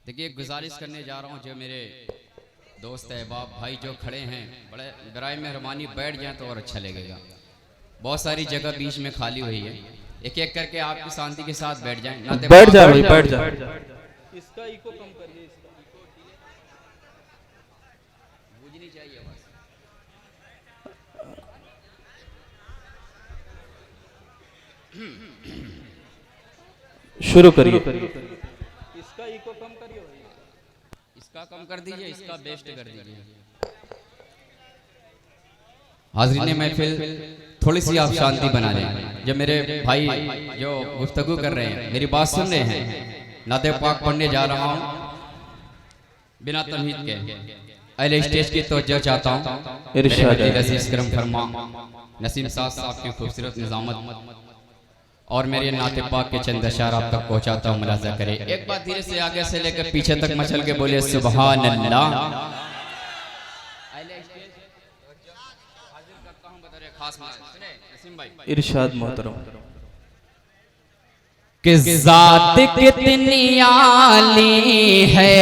देखिए गुजारिश करने जा रहा हूँ, जो मेरे दोस्त अहबाब भाई जो खड़े हैं, बड़े बराए मेहरबानी बैठ जाएं तो और अच्छा लगेगा। बहुत सारी जगह बीच में खाली हुई है, एक एक करके आपकी शांति के साथ बैठ जाएं। बैठ जा भाई, बैठ जा। इसका इको कम करिए, इसका बुझनी चाहिए बस। शुरू करिए। इसका इको कम करिए भाई, इसका कम कर दीजिए, इसका बेस्ट कर दीजिए। हाज़रीन महफिल, थोड़ी सी आप शांति बना लें। जो मेरे भाई जो गुफ्तगू कर रहे हैं, मेरी बात सुन रहे हैं, नाते पाक पढ़ने जा रहा हूँ बिना तमहीद के। अहले स्टेज की तवज्जो चाहता हूँ। इरशाद अज़ीज़ करम फरमा नसीम साहब की खूबसूरत निज़ामत और मेरे नाते पाक के चंद अशार आप तक पहुँचाता हूँ, मुलाज़ा करें। एक बार धीरे से आगे से लेकर पीछे तक मचल के बोले सुभान अल्लाह। इरशाद मोहतरम। कि ज़ात कितनी आली है,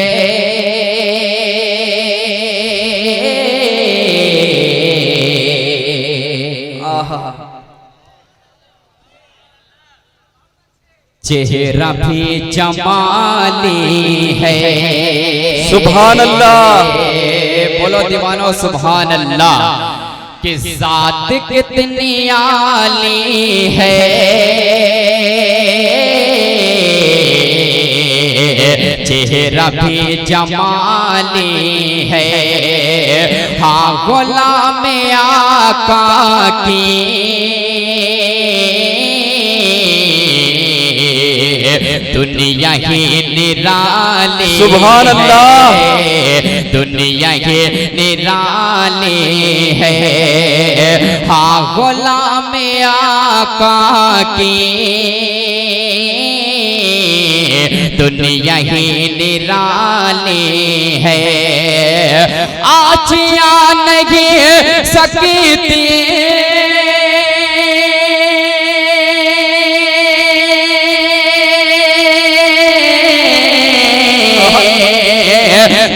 चेहरा भी जमाली है। सुभान अल्लाह, बोलो दीवानो सुभान अल्लाह। कि ज़ात कितनी आली है, चेहरा भी जमाली है। हाँ गुलाम आका की दुनिया ही निराली, सुभान अल्लाह, दुनिया ही निराली है। हाँ गुलाम आका की दुनिया ही निराली है। आँचियाँ नहीं सकती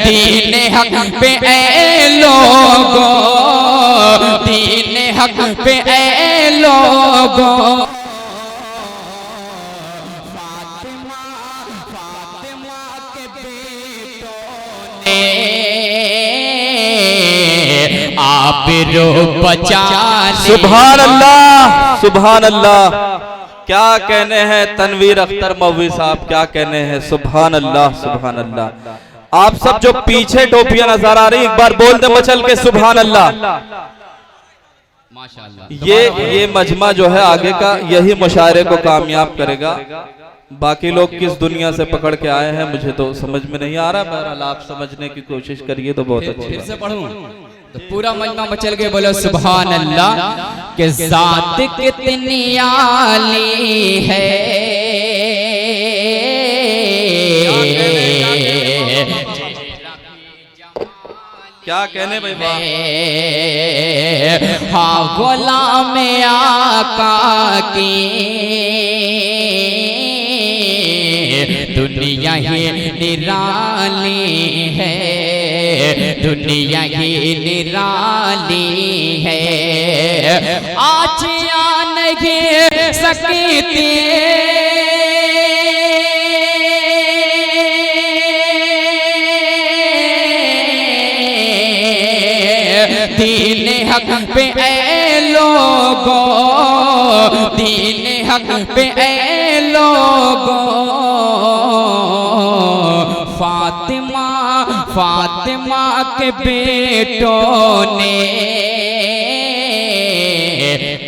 दीन हक पे ऐ लोगों, दीन हक पे ऐ लोगों। फातिमा के बेटों ने आप रो बचा। सुभान अल्लाह, सुभान अल्लाह। क्या कहने हैं तनवीर अख्तर मौलवी साहब, क्या कहने हैं। सुभान अल्लाह, सुभान अल्लाह। आप सब जो पीछे टोपियां नजर आ रही, एक बार बोल दे मचल के सुभान अल्लाह। माशाअल्लाह। ये मजमा जो है आगे का, यही मुशायरे को कामयाब करेगा। बाकी लोग किस दुनिया से पकड़ के आए हैं मुझे तो समझ में नहीं आ रहा। बहरहाल आप समझने की कोशिश करिए तो बहुत अच्छा। फिर से पढ़ूं तो पूरा मजमा मचल के बोलो सुभान अल्लाह। कि ज़ात कितनी आली है, क्या कहने भाई। हाँ गुलाम आका की दुनिया ही निराली है, दुनिया ही निराली है। आँचियाँ नहीं सकती दीन हक पे ऐ लोगों, दीन हक पे ऐ लोगों। फातिमा के बेटों ने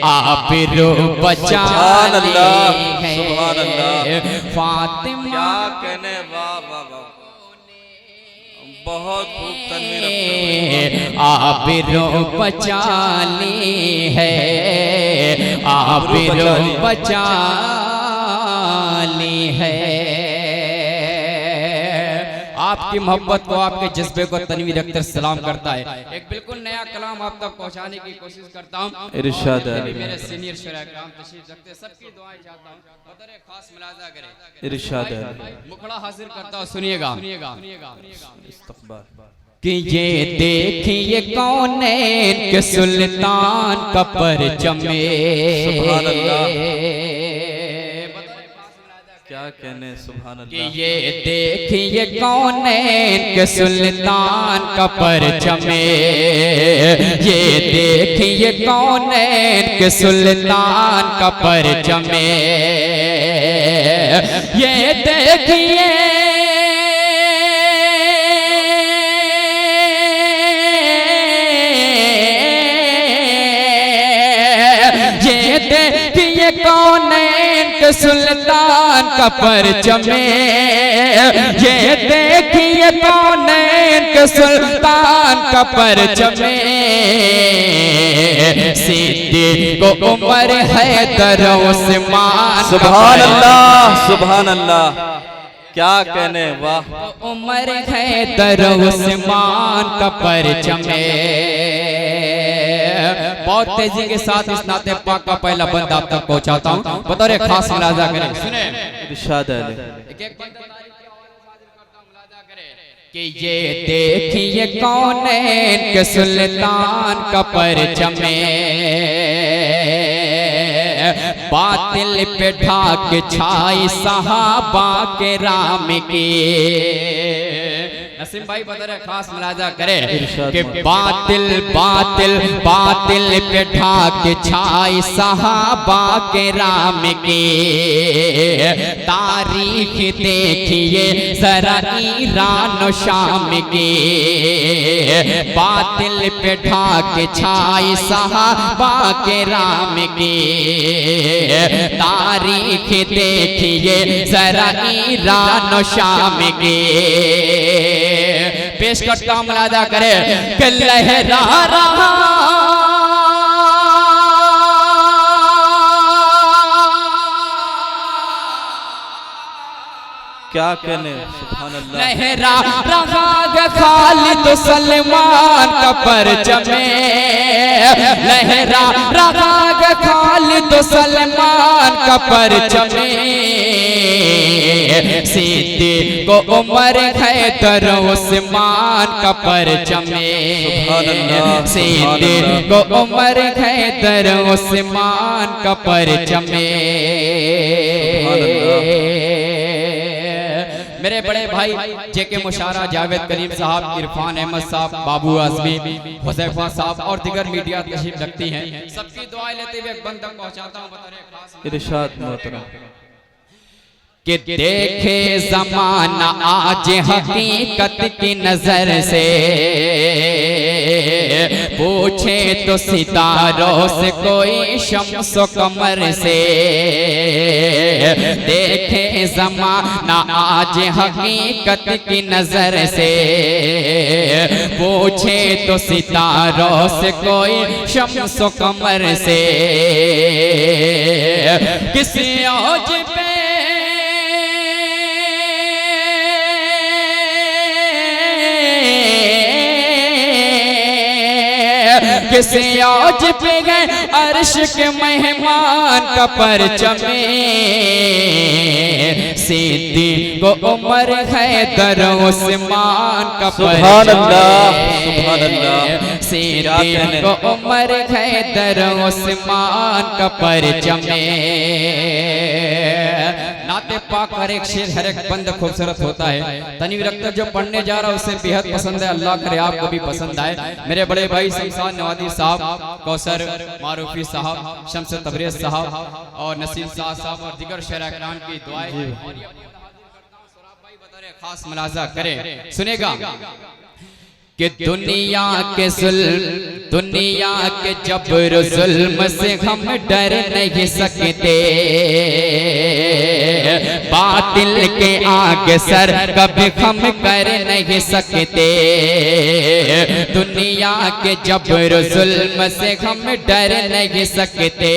आप रो बचा ली है। फातिमा क्या कहने, वाह वाह वाह, बहुत खूब तनवीर अख्तर। आप रो बचा ली है, आप रो बचा ली है। आपकी मोहब्बत को, आपके जज्बे को तनवीर अख्तर सलाम करता है। एक बिल्कुल नया कलाम आप तक पहुंचाने की कोशिश करता हूं। इरशाद है। मेरे सीनियर शुरा-ए-किराम तशरीफ रखते, सबकी दुआएं चाहता हूं, बतौर खास मुलाजा करें। इरशाद है। मुखड़ा हाजिर करता हूं, सुनिएगा इस्तक़बाल। कि ये देखिए कौनैन के सुल्तान का परचम सुभान अल्लाह। क्या कहने सुभान कि अल्लाह। ये देखिए कौनैन के सुल्तान का परचम, ये देखिए कौनैन के सुल्तान का परचम, ये देखिए देखिए कौनैन के सुल्तान का परचम, ये देखिए कौनैन के सुल्तान का परचम, सिद्दीक़ को उमर हैदर उस्मान। सुभान अल्लाह, सुभान अल्लाह। क्या कहने, वाह। उमर हैदर उस्मान का परचम। बहुत तेजी के साथ इस नाते पाक का पहला बंद आप तक पहुंचाता हूं, बतौर खास मुलाजा करें। सुने इरशाद है। कि ये देखिए कौनैन के सुल्तान का परचम, बातिल पे ढाक छाई सहाबा के राम की। नसीम भाई बता रहे खास मुलाजा करे कि बातिल बातिल बातिल पे ढाक छाई सहाबा के राम के। तारीख देखिए जरा ईरान और शाम के, बातिल पे ढाक छाई सहाबा के राम के। तारीख देखिए जरा ईरान और शाम के। पेश करता हूं, मुलाजा करे कि लहरा रहा क्या कहने, सुभान अल्लाह। लहरा रहा खालिद सलमान का परचम, लहरा रहा खालिद सलमान का परचम। सिद्दीक़ को उमर हैदर उस्मान का परचम, सिद्दीक़ को उमर हैदर उस्मान का परचम। मेरे बड़े भाई जेके मुशारा, जावेद करीम साहब, इरफान अहमद साहब, बाबू आज़मी, हुज़ैफा साहब और दिगर मीडिया तशरीफ रखती हैं, सबकी दुआएं लेते हुए बंद तक पहुंचाता हूं। इरशाद मोहतरम कि देखे जमाना आज हकीकत की नजर से, पूछे तो सितारों से कोई शम्स कमर से। देखे जमाना आज हकीकत की नजर से, पूछे तो सितारों से कोई शम्स कमर से। किसी औज पे किसी औज पे गए अर्श के मेहमान का परचम, सिद्दीक़ को उमर हैदर उस्मान का परचम, सिद्दीक़ को उमर हैदर उस्मान का परचम। नाते पाक हर एक शेर हर एक बंद खूबसूरत होता है। तनवीर अख्तर जो पढ़ने जा रहा है उसे बेहद पसंद है, अल्लाह करे आपको भी पसंद आए। मेरे बड़े भाई शमशाद नवादी साहब, कौसर मारूफी साहब, शम्स तबरेज साहब और नसीम साहब और दिगर शहरा-ए-किराम की दुआएं खास मुलाजा करें। सुनेगा कि दुनिया के जबर जुल्म से हम डर नहीं सकते, बातिल के आगे सर कभी हम कर नहीं सकते। दुनिया के जबर जुल्म से हम डर नहीं सकते,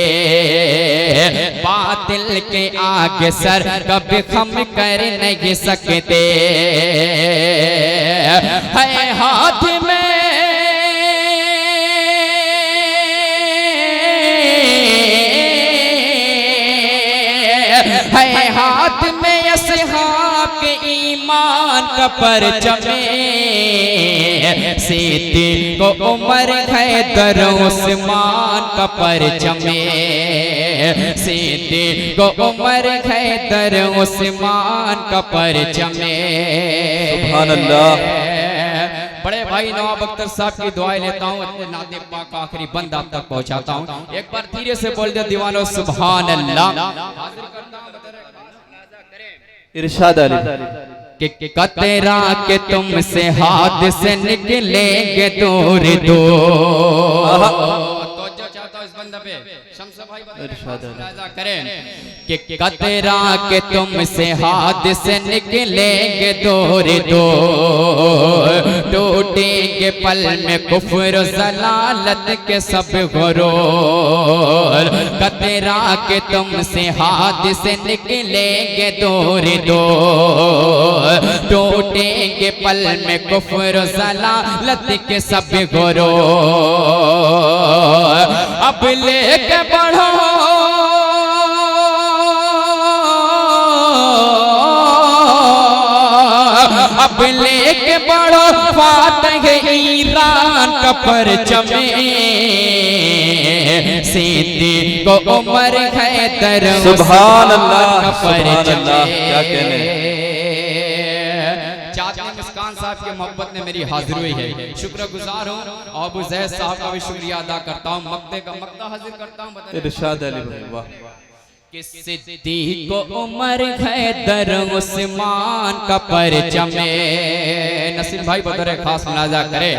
बातिल के आगे सर कभी खम कर नहीं सकते है हाथ में है हाथ में असहाब के ईमान का परचम सिद्दीक को उमर हैदर उस्मान का परचम सिद्दीक को उमर हैदर उस्मान का परचम सुभान अल्लाह। बड़े भाई नवाब अख्तर साहब की दुआएं लेता हूँ, अपने नाते पाक का आखिरी बंद आप तक पहुँचाता हूँ। एक बार धीरे से बोल दे दीवानो सुभान अल्लाह। इरशाद अली कि कतरा के तुमसे हाथ से निकलेंगे दूर दूर। तो चाहता हूँ इस बंदा पे शम्स भाई करें कि कतरा के तुमसे हाथ से निकलेंगे दूर दूर, टूटेंगे पल में कुफ्र ज़लालत के सब गुरूर। कतरा के तुमसे हाथ से निकलेंगे दूर दूर, टूटेंगे पल में कुफ्र ज़लालत के सब गुरूर। अब लेके बढ़ो अब लेके बढ़ो फातह ईरान का परचम सिद्दीक को उमर हैदर सुभान अल्लाह का सुभान परचम। अल्लाह। क्या कहने मुस्कान साहब की मोहब्बत ने मेरी हाजिरी है, शुक्रगुजार हूँ। और अबू ज़ैद साहब का भी शुक्रिया अदा करता हूँ। मक्ते का मक्ता हाजिर करता हूँ। इरशाद अली भाई वाह। कि सिद्दीक को उमर हैदर उस्मान का परचम। नसीम भाई बतौर खास मुलाजा करे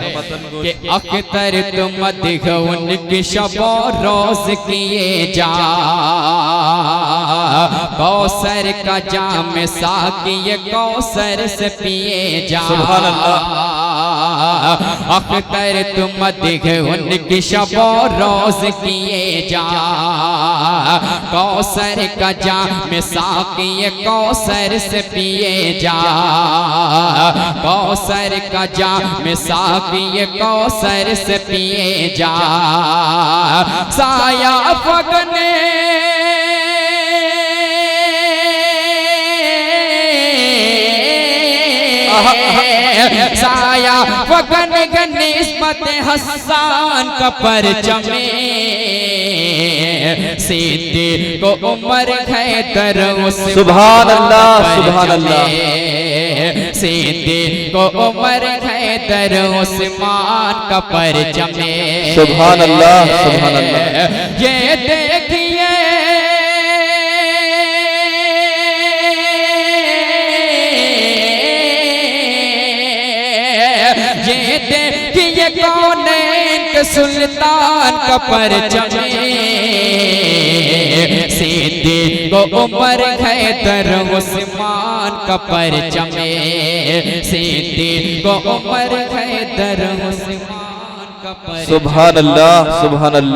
कि अख्तर तुम दिख उनकी शबो रोज किए जा, कौसर का जाम साकी कौसर से पिए जा। सुभान अल्लाह। अख्तर तुम दिख उनकी शबो रोज किए जा, कौसर का जाम साकी कौसर से पिए जा, कौसर का जाम साकी कौसर से पिए जा। साया फगने साया फगन निस्बत हसन का परचम सिद्दीक को उमर हैदर उस्मान। सुभान अल्लाह सुभान अल्लाह। सिद्दीक को उमर हैदर उस्मान का परचम। सुभान अल्लाह सुभान अल्लाह। ये देखिए ये देखिए कौनैन के सुल्तान का परचम सिद्दीक को उमर हैदर उस्मान का परचम सिद्दीक को उमर हैदर उस्मान का परचम। सुभान अल्लाह सुभान अल्लाह।